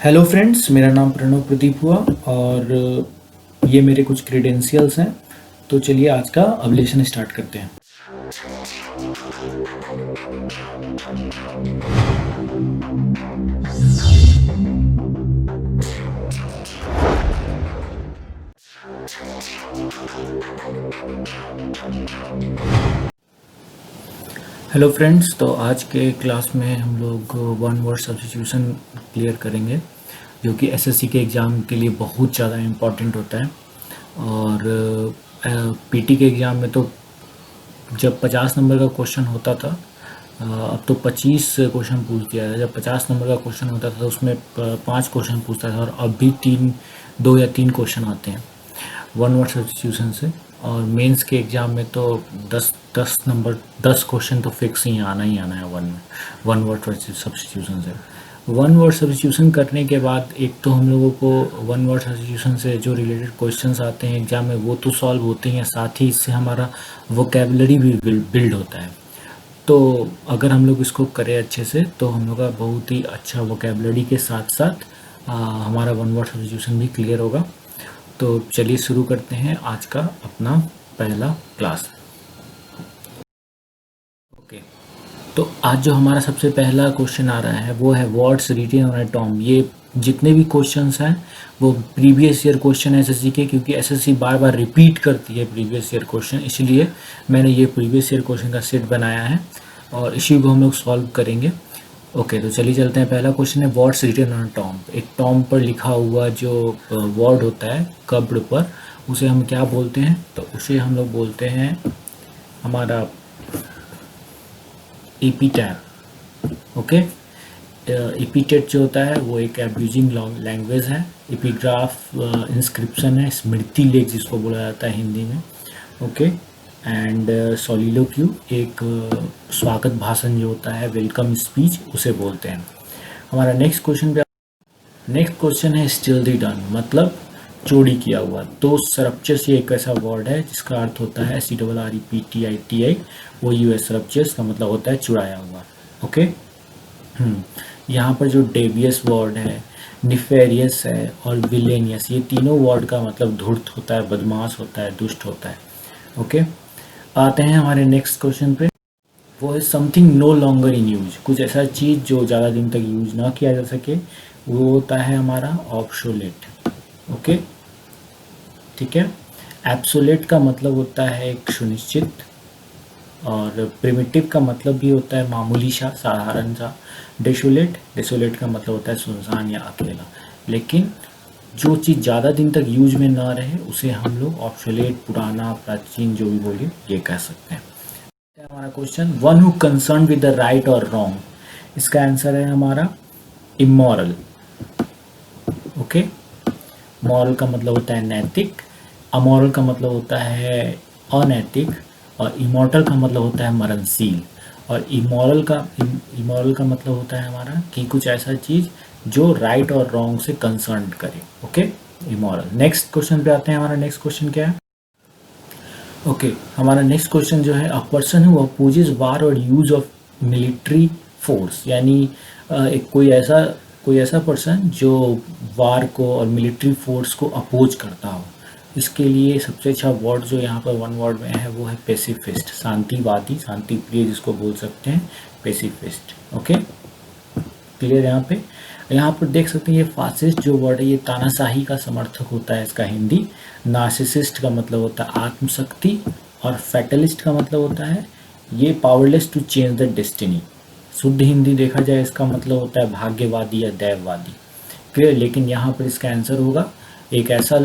Hello friends, मेरा नाम प्रणव प्रदीप हुआ और ये मेरे कुछ क्रेडेंशियल्स हैं। तो चलिए आज का अवलेशन स्टार्ट करते हैं। हेलो फ्रेंड्स, तो आज के क्लास में हम लोग वन वर्ड सब्स्टिट्यूशन क्लियर करेंगे, जो कि एसएससी के एग्ज़ाम के लिए बहुत ज़्यादा इम्पॉर्टेंट होता है। और पीटी के एग्ज़ाम में तो जब 50 नंबर का क्वेश्चन होता था, अब तो 25 क्वेश्चन पूछ दिया है। जब 50 नंबर का क्वेश्चन होता था उसमें 5 क्वेश्चन पूछता था, और अब भी 2 या 3 क्वेश्चन आते हैं वन वर्ड सब्स्टिट्यूशन से। और मेंस के एग्ज़ाम में तो 10 क्वेश्चन तो फिक्स ही आना है वन वर्ड सब्स्टिट्यूशन से। वन वर्ड सब्स्टिट्यूशन करने के बाद एक तो हम लोगों को वन वर्ड सब्स्टिट्यूशन से जो रिलेटेड क्वेश्चंस आते हैं एग्ज़ाम में वो तो सॉल्व होते हैं, साथ ही इससे हमारा वोकेबलरी भी बिल्ड होता है। तो अगर हम लोग इसको करें अच्छे से तो हम लोग का बहुत ही अच्छा वोकेबलरी के साथ साथ हमारा वन वर्ड सब्स्टिट्यूशन भी क्लियर होगा। तो चलिए शुरू करते हैं आज का अपना पहला क्लास। ओके, तो आज जो हमारा सबसे पहला क्वेश्चन आ रहा है वो है words written on a tomb. ये जितने भी क्वेश्चंस हैं वो प्रीवियस ईयर क्वेश्चन है एसएससी के, क्योंकि एसएससी बार बार रिपीट करती है प्रीवियस ईयर क्वेश्चन, इसलिए मैंने ये प्रीवियस ईयर क्वेश्चन का सेट बनाया है और इसी को हम लोग सॉल्व करेंगे। ओके, तो चलिए चलते हैं। पहला क्वेश्चन है वर्ड्स रिटन ऑन टॉम्ब। एक टॉम्ब पर लिखा हुआ जो वर्ड होता है कब्र पर, उसे हम क्या बोलते हैं? तो उसे हम लोग बोलते हैं हमारा एपीटैप। ओके, एपीटेट जो होता है वो एक एब्यूजिंग लैंग्वेज है। एपिग्राफ इंस्क्रिप्शन है, स्मृति लेख जिसको बोला जाता है हिंदी में। ओके, एंड सोलिलोक्यू एक स्वागत भाषण जो होता है, वेलकम स्पीच, उसे बोलते हैं। हमारा नेक्स्ट क्वेश्चन है स्टिल्दी डन, मतलब चोरी किया हुआ। तो सरप्चस ये एक ऐसा वर्ड है जिसका अर्थ होता है CRREPTITI, वो US सरप्चस का मतलब होता है चुराया हुआ। ओके, यहाँ पर जो डेवियस वर्ड है, निफेरियस है और विलेनियस, ये तीनों वर्ड का मतलब धूर्त होता है, बदमाश होता है, दुष्ट होता है। ओके, आते हैं हमारे नेक्स्ट क्वेश्चन पे। वो है something no longer in use, कुछ ऐसा चीज़ जो ज़्यादा दिन तक यूज ना किया जा सके, वो होता है हमारा ऑब्सोलेट। ओके, ठीक है। एब्सोलेट का मतलब होता है एक सुनिश्चित, और प्रिमिटिव का मतलब भी होता है मामूली सा, साधारण सा। डेसोलेट का मतलब होता है सुनसान या अकेला। लेकिन जो चीज़ ज़्यादा दिन तक यूज में ना रहे उसे हम लोग ऑब्सोलेट, पुराना, प्राचीन, जो भी बोलिए ये कह सकते हैं। हमारा question, one who concern with the right और रॉन्ग, इसका आंसर है हमारा इमोरल। ओके, मॉरल का मतलब होता है नैतिक, अमोरल का मतलब होता है अनैतिक, और इमोर्टल का मतलब होता है मरणशील। और इमोरल का मतलब होता है हमारा कि कुछ ऐसा चीज़ जो राइट और रॉन्ग से कंसर्न करे। Okay, immoral. नेक्स्ट क्वेश्चन पे आते हैं। हमारा नेक्स्ट क्वेश्चन क्या है? ओके, हमारा नेक्स्ट क्वेश्चन जो है, अ पर्सन हु अपोजेस वार और यूज ऑफ मिलिट्री फोर्स, यानी एक कोई ऐसा पर्सन जो वार को और मिलिट्री फोर्स को अपोज करता हो। इसके लिए सबसे अच्छा वर्ड जो यहाँ पर वन वर्ड में है वो है पेसिफिस्ट, शांतिवादी, शांति प्रिय जिसको बोल सकते हैं, पेसिफिस्ट। Okay, clear. यहाँ पर देख सकते हैं ये फासिस्ट जो वर्ड है ये तानाशाही का समर्थक होता है, इसका हिंदी। नार्सिसिस्ट का मतलब होता है आत्मशक्ति, और फैटलिस्ट का मतलब होता है ये powerless to change the destiny. शुद्ध हिंदी देखा जाए इसका मतलब होता है भाग्यवादी या दैववादी। क्लियर। लेकिन यहाँ पर इसका आंसर होगा एक ऐसा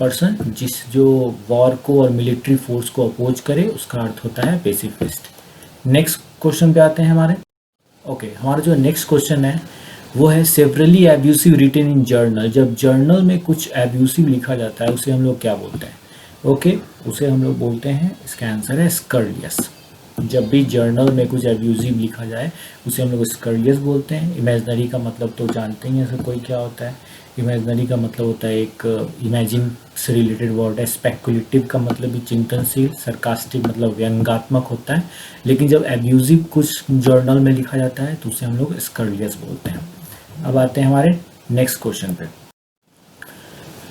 पर्सन जो वॉर को और मिलिट्री फोर्स को अपोज करे, उसका अर्थ होता है पेसिफिस्ट। नेक्स्ट क्वेश्चन पे आते हैं हमारे। ओके, हमारा जो नेक्स्ट क्वेश्चन है वो है severely abusive written in journal. जब जर्नल में कुछ एब्यूसिव लिखा जाता है उसे हम लोग क्या बोलते हैं? ओके, उसे हम लोग बोलते हैं, इसका आंसर है स्कर्लियस। जब भी जर्नल में कुछ एब्यूजिव लिखा जाए उसे हम लोग स्कर्लियस बोलते हैं। इमेजनरी का मतलब तो जानते ही हैं सब कोई क्या होता है। इमेजनरी का मतलब होता है एक इमेजिन से रिलेटेड वर्ड है। स्पेकुलेटिव का मतलब भी चिंतनशील, सरकास्टिक मतलब व्यंग्यात्मक होता है। लेकिन जब एब्यूजिव कुछ जर्नल में लिखा जाता है तो उसे हम लोग स्कर्लियस बोलते हैं। अब आते हैं हमारे नेक्स्ट क्वेश्चन पे।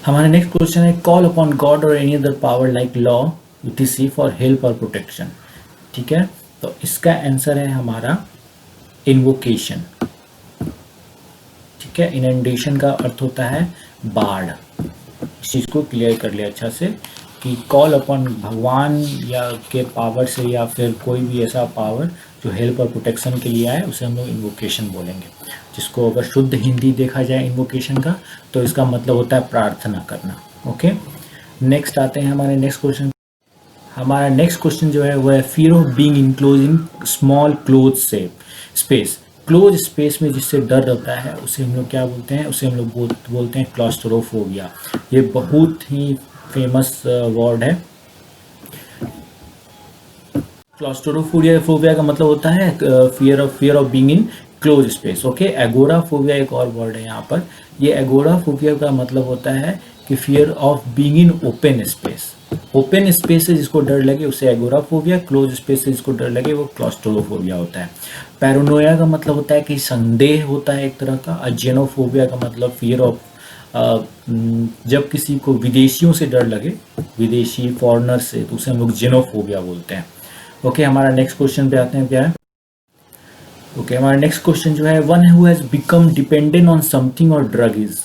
हमारा नेक्स्ट क्वेश्चन है कॉल अपॉन गॉड और any other power like law UTC for help और प्रोटेक्शन। ठीक है, तो इसका आंसर है हमारा इन्वोकेशन। ठीक है, इनंडेशन का अर्थ होता है बाढ़। इस चीज़ को क्लियर कर लिया अच्छा से कि कॉल अपॉन भगवान या के पावर से या फिर कोई भी ऐसा पावर जो हेल्प और प्रोटेक्शन के लिए आए उसे हम लोग इन्वोकेशन बोलेंगे। जिसको अगर शुद्ध हिंदी देखा जाए इन्वोकेशन का तो इसका मतलब होता है प्रार्थना करना। ओके, नेक्स्ट आते हैं हमारे नेक्स्ट क्वेश्चन। हमारा नेक्स्ट क्वेश्चन जो है वो है fear of being enclose in small close से स्पेस। क्लोज स्पेस में जिससे डर रहता है उसे हम लोग क्या बोलते हैं, उसे हम लोग बोलते हैं क्लॉस्ट्रोफोबिया। ये बहुत ही फेमस वर्ड है। क्लॉस्ट्रोफोबिया का मतलब होता है fear of being in close space. Okay, agoraphobia एक और वर्ड है यहाँ पर। ये एगोराफोबिया का मतलब होता है कि fear of being in open space. Open space से जिसको डर लगे उसे एगोराफोबिया, क्लोज स्पेस से जिसको डर लगे वो क्लॉस्ट्रोफोबिया होता है। पैरानोया का मतलब होता है कि संदेह होता है एक तरह का। जेनोफोबिया का मतलब फियर ऑफ जब किसी को विदेशियों से डर लगे, विदेशी फॉरेनर से, तो उसे हम लोग जेनोफोबिया बोलते हैं। ओके, हमारा नेक्स्ट क्वेश्चन पे आते हैं। क्या है? ओके, हमारा नेक्स्ट क्वेश्चन जो है one who has become dependent on something और ड्रग इज।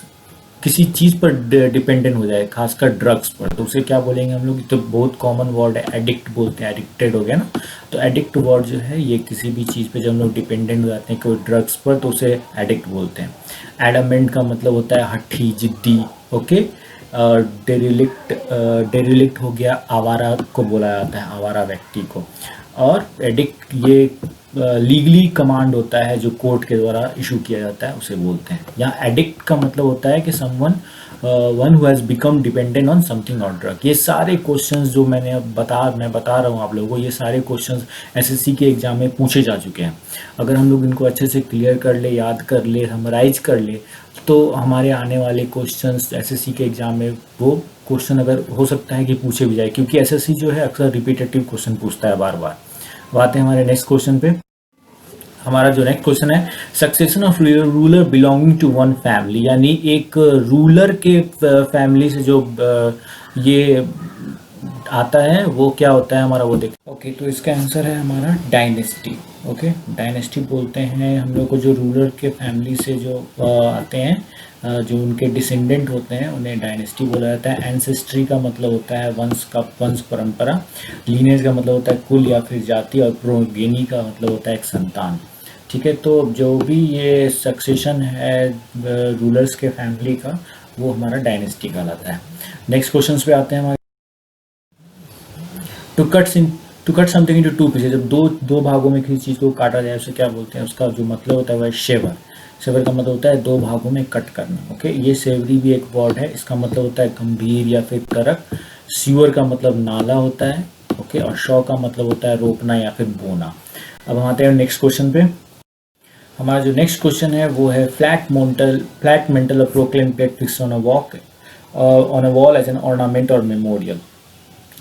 किसी चीज़ पर डिपेंडेंट हो जाए, खासकर ड्रग्स पर, तो उसे क्या बोलेंगे हम लोग? तो बहुत कॉमन वर्ड है, एडिक्ट बोलते हैं। एडिक्टेड हो गया ना, तो एडिक्ट वर्ड जो है ये किसी भी चीज़ पे जब हम लोग डिपेंडेंट हो जाते हैं कोई ड्रग्स पर तो उसे एडिक्ट बोलते हैं। एडमेंट का मतलब होता है हठी, जिद्दी। ओके, डेरिलिक्ट हो गया आवारा को बोला जाता है, आवारा व्यक्ति को। और एडिक्ट ये लीगली कमांड होता है जो कोर्ट के द्वारा इशू किया जाता है, उसे बोलते हैं। यहाँ एडिक्ट का मतलब होता है कि one who has become dependent on something और ड्रग। ये सारे क्वेश्चंस जो मैं बता रहा हूँ आप लोगों को, ये सारे क्वेश्चंस एसएससी के एग्जाम में पूछे जा चुके हैं। अगर हम लोग इनको अच्छे से क्लियर कर ले, याद कर ले, समराइज कर ले, तो हमारे आने वाले क्वेश्चंस एसएससी के एग्जाम में वो क्वेश्चन अगर हो सकता है कि पूछे भी जाए, क्योंकि एसएससी जो है अक्सर रिपीटेटिव क्वेश्चन पूछता है बार बार। बात है हमारे नेक्स्ट क्वेश्चन पे। हमारा जो नेक्स्ट क्वेश्चन है succession of ruler belonging to one family, यानी एक रूलर के फैमिली से जो ये आता है वो क्या होता है हमारा, वो देख। ओके, तो इसका आंसर है हमारा डायनेस्टी। ओके, डायनेस्टी बोलते हैं हम लोग को जो रूलर के फैमिली से जो आते हैं, जो उनके डिसेंडेंट होते हैं उन्हें डायनेस्टी बोला जाता है। एंसेस्ट्री का मतलब होता है वंश परंपरा। लीनेज का मतलब होता है कुल या फिर जाति। और प्रोगेनी का मतलब होता है एक संतान। ठीक है, तो जो भी ये सक्सेशन है रूलर्स के फैमिली का वो हमारा डायनेस्टी कहलाता है। नेक्स्ट क्वेश्चन पे आते हैं हमारे। To cut something into two pieces, जब दो भागों में किसी चीज़ को काटा जाए उसे क्या बोलते हैं? उसका जो मतलब होता है वह शेवर। शेवर का मतलब होता है दो भागों में कट करना। ओके, ये सेवरी भी एक वर्ड है, इसका मतलब होता है गंभीर या फिर कड़क। सीवर का मतलब नाला होता है। ओके, और शॉ का मतलब होता है रोपना या फिर बोना। अब हम आते हैं नेक्स्ट क्वेश्चन पे। हमारा जो नेक्स्ट क्वेश्चन है वो है flat mental or porcelain plate fixed on a wall as an ornament or memorial.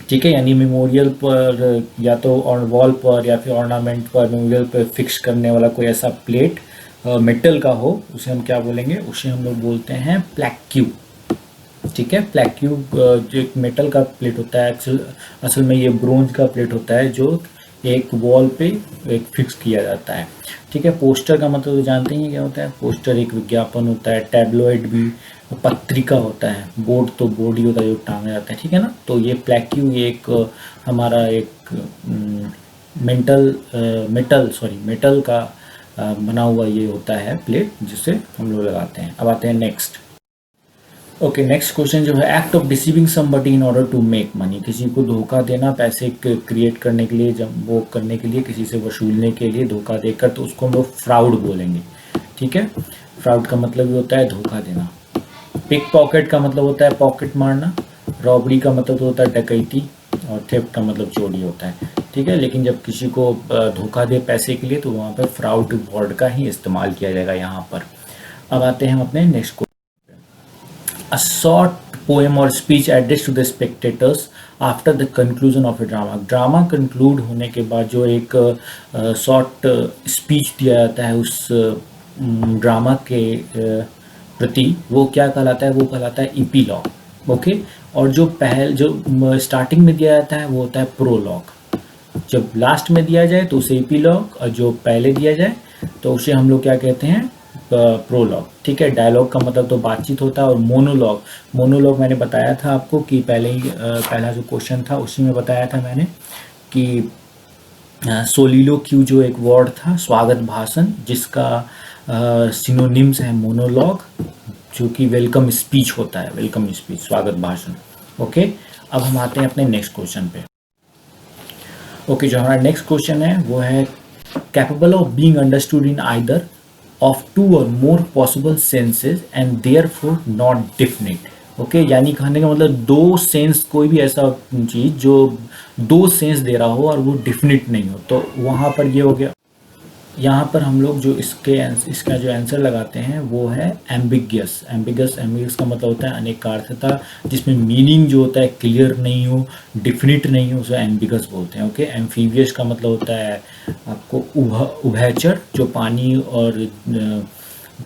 ठीक है, यानी मेमोरियल पर या तो वॉल पर या फिर ऑर्नामेंट पर, मेमोरियल पर फिक्स करने वाला कोई ऐसा प्लेट मेटल का हो, उसे हम क्या बोलेंगे? उसे हम लोग बोलते हैं प्लैक्यू। ठीक है, प्लैक्यू जो एक मेटल का प्लेट होता है, असल में ये ब्रोंज का प्लेट होता है जो एक वॉल पे एक फिक्स किया जाता है। ठीक है, पोस्टर का मतलब तो जानते ही क्या होता है? पोस्टर एक विज्ञापन होता है। टैबलॉइड भी पत्रिका होता है। बोर्ड तो बोर्ड ही होता है जो टांगा जाता है। ठीक है ना, तो ये प्लैक्यू ये एक हमारा एक मेटल का बना हुआ ये होता है प्लेट जिसे हम लोग लगाते हैं। अब आते हैं नेक्स्ट। ओके, नेक्स्ट क्वेश्चन जो है act of deceiving somebody in order to make money, किसी को धोखा देना पैसे क्रिएट करने के लिए, जब वो करने के लिए, किसी से वसूलने के लिए धोखा देकर, तो उसको हम लोग फ्रॉड बोलेंगे। ठीक है, फ्रॉड का मतलब ये होता है धोखा देना। पिक पॉकेट का मतलब होता है पॉकेट मारना। रॉबरी का मतलब होता है डकैती। और थेफ्ट का मतलब चोरी होता है। ठीक है, लेकिन जब किसी को धोखा दे पैसे के लिए तो वहाँ पर फ्रॉड वर्ड का ही इस्तेमाल किया जाएगा यहाँ पर। अब आते हैं हम अपने नेक्स्ट को। A short poem or speech addressed to the spectators after the conclusion of a drama। Drama conclude होने के बाद जो एक शॉर्ट स्पीच दिया जाता है उस ड्रामा के प्रति, वो क्या कहलाता है, वो कहलाता है इपीलॉग। ओके, और जो स्टार्टिंग में दिया जाता है वो होता है प्रोलॉग। जब लास्ट में दिया जाए तो उसे इपीलॉग, और जो पहले दिया जाए तो उसे हम लोग क्या कहते हैं, प्रोलॉग। ठीक है, डायलॉग का मतलब तो बातचीत होता है। और मोनोलॉग मैंने बताया था आपको कि पहले ही पहला जो क्वेश्चन था उसी में बताया था मैंने कि सोलिलोक्यू जो एक वर्ड था, स्वागत भाषण, जिसका सिनोनिम्स है मोनोलॉग, जो कि वेलकम स्पीच होता है, वेलकम स्पीच, स्वागत भाषण। ओके, अब हम आते हैं अपने नेक्स्ट क्वेश्चन पे। ओके, जो हमारा नेक्स्ट क्वेश्चन है वो है capable of being understood in either of two or more possible senses and therefore not definite. Okay, यानी कहने का मतलब दो सेंस, कोई भी ऐसा चीज़ जो दो सेंस दे रहा हो और वो डेफिनिट नहीं हो, तो वहाँ पर ये हो गया। यहाँ पर हम लोग जो इसका जो आंसर लगाते हैं वो है एम्बिगियस। एम्बिगियस का मतलब होता है अनेकार्थता, जिसमें मीनिंग जो होता है क्लियर नहीं हो, डिफिनिट नहीं हो, उसे एम्बिगस बोलते हैं। ओके, एम्फीबियस का मतलब होता है आपको उभयचर, जो पानी और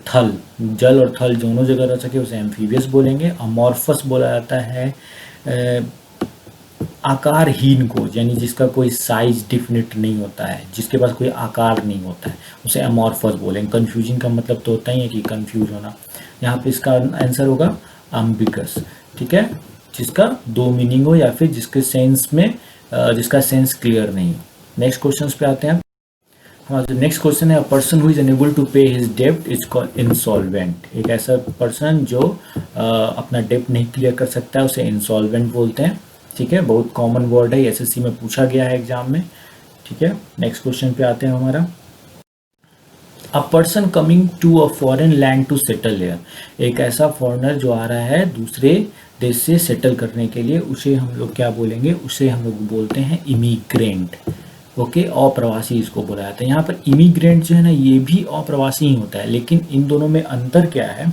थल, जल और थल दोनों जगह रह सके, उसे एम्फीबियस बोलेंगे। अमॉर्फस बोला जाता है आकारहीन को, यानी जिसका कोई साइज डिफिनिट नहीं होता है, जिसके पास कोई आकार नहीं होता है, उसे अमॉर्फस बोलेंगे। कंफ्यूजिंग का मतलब तो होता ही है कि कंफ्यूज होना। यहाँ पे इसका आंसर होगा एम्बिगस। ठीक है, जिसका दो मीनिंग हो या फिर जिसके सेंस में जिसका सेंस क्लियर नहीं। नेक्स्ट क्वेश्चन पे आते हैं। हमारा जो नेक्स्ट क्वेश्चन है, a person who is unable to pay his डेब्ट इज कॉल्ड इंसॉल्वेंट। एक ऐसा पर्सन जो अपना डेब्ट नहीं क्लियर कर सकता है, उसे इंसॉल्वेंट बोलते हैं। ठीक है, बहुत कॉमन वर्ड है, एसएससी में पूछा गया है एग्जाम में। ठीक है, नेक्स्ट क्वेश्चन पे आते हैं हमारा। A person coming to a foreign land to settle there. एक ऐसा फॉरेनर जो आ रहा है दूसरे देश से सेटल करने के लिए, उसे हम लोग क्या बोलेंगे, उसे हम लोग बोलते हैं इमिग्रेंट। ओके, अप्रवासी इसको बोला जाता है। यहाँ पर इमिग्रेंट जो है ना, ये भी अप्रवासी ही होता है, लेकिन इन दोनों में अंतर क्या है,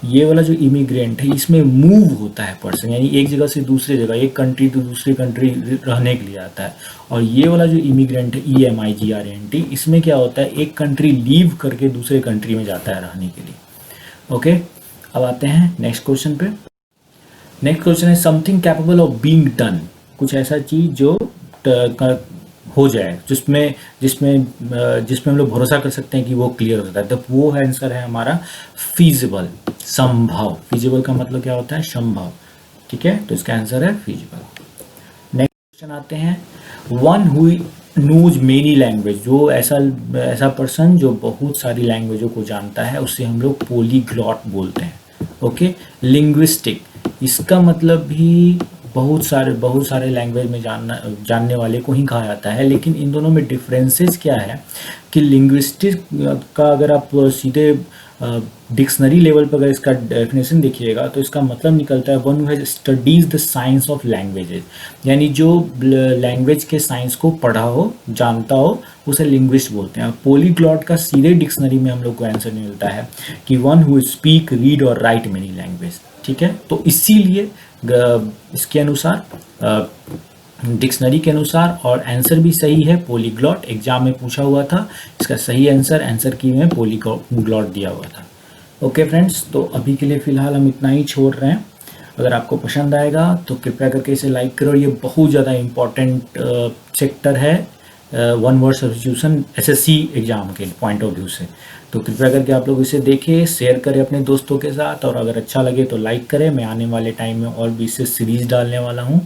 ये वाला जो इमिग्रेंट है इसमें मूव होता है पर्सन, यानी एक जगह से दूसरी जगह, एक कंट्री टू दूसरी कंट्री रहने के लिए आता है। और ये वाला जो इमिग्रेंट है EMIGRANT, इसमें क्या होता है, एक कंट्री लीव करके दूसरे कंट्री में जाता है रहने के लिए। ओके, अब आते हैं नेक्स्ट क्वेश्चन पे। नेक्स्ट क्वेश्चन है something capable of being done. कुछ ऐसा चीज जो हो जाए, जिसमें जिसमें जिसमें हम लोग भरोसा कर सकते हैं कि वो क्लियर होता है, तो वो है आंसर है हमारा फीजिबल, संभव। फीजिबल का मतलब क्या होता है, संभव। ठीक है, तो इसका आंसर है फीजिबल। नेक्स्ट क्वेश्चन आते हैं, one who knows many language. जो ऐसा पर्सन जो बहुत सारी लैंग्वेजों को जानता है, उससे हम लोग पोलीग्लॉट बोलते हैं। ओके, लिंग्विस्टिक, इसका मतलब भी बहुत सारे लैंग्वेज में जानने वाले को ही कहा जाता है। लेकिन इन दोनों में डिफरेंसेस क्या है कि लिंग्विस्टिक का अगर आप सीधे डिक्शनरी लेवल पर अगर इसका डेफिनेशन देखिएगा तो इसका मतलब निकलता है one who has studies the science of languages, यानी जो लैंग्वेज के साइंस को पढ़ा हो, जानता हो, उसे लिंग्विस्ट बोलते हैं। पॉलीग्लॉट का सीधे डिक्शनरी में हम लोग को आंसर मिलता है कि वन हु स्पीक, रीड और राइट मेनी लैंग्वेज। ठीक है, तो इसीलिए इसके अनुसार डिक्शनरी के अनुसार, और आंसर भी सही है पॉलीग्लॉट, एग्जाम में पूछा हुआ था, इसका सही आंसर की में पॉलीग्लॉट दिया हुआ था। ओके फ्रेंड्स, तो अभी के लिए फ़िलहाल हम इतना ही छोड़ रहे हैं। अगर आपको पसंद आएगा तो कृपया करके इसे लाइक करो। ये बहुत ज़्यादा इम्पॉर्टेंट सेक्टर है one word substitution SSC exam के पॉइंट ऑफ व्यू से। तो कृपया करके आप लोग इसे देखें, शेयर करें अपने दोस्तों के साथ, और अगर अच्छा लगे तो लाइक करें। मैं आने वाले टाइम में और भी इससे सीरीज़ डालने वाला हूँ,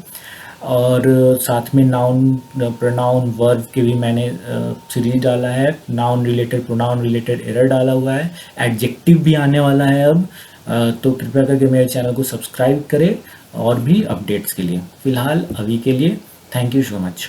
और साथ में नाउन, प्रोनाउन, वर्ब के भी मैंने सीरीज डाला है। Noun related, pronoun related error डाला हुआ है, एडजेक्टिव भी आने वाला है अब। तो कृपया करके मेरे चैनल को सब्सक्राइब करें और भी अपडेट्स के लिए। फ़िलहाल अभी के लिए थैंक यू सो मच।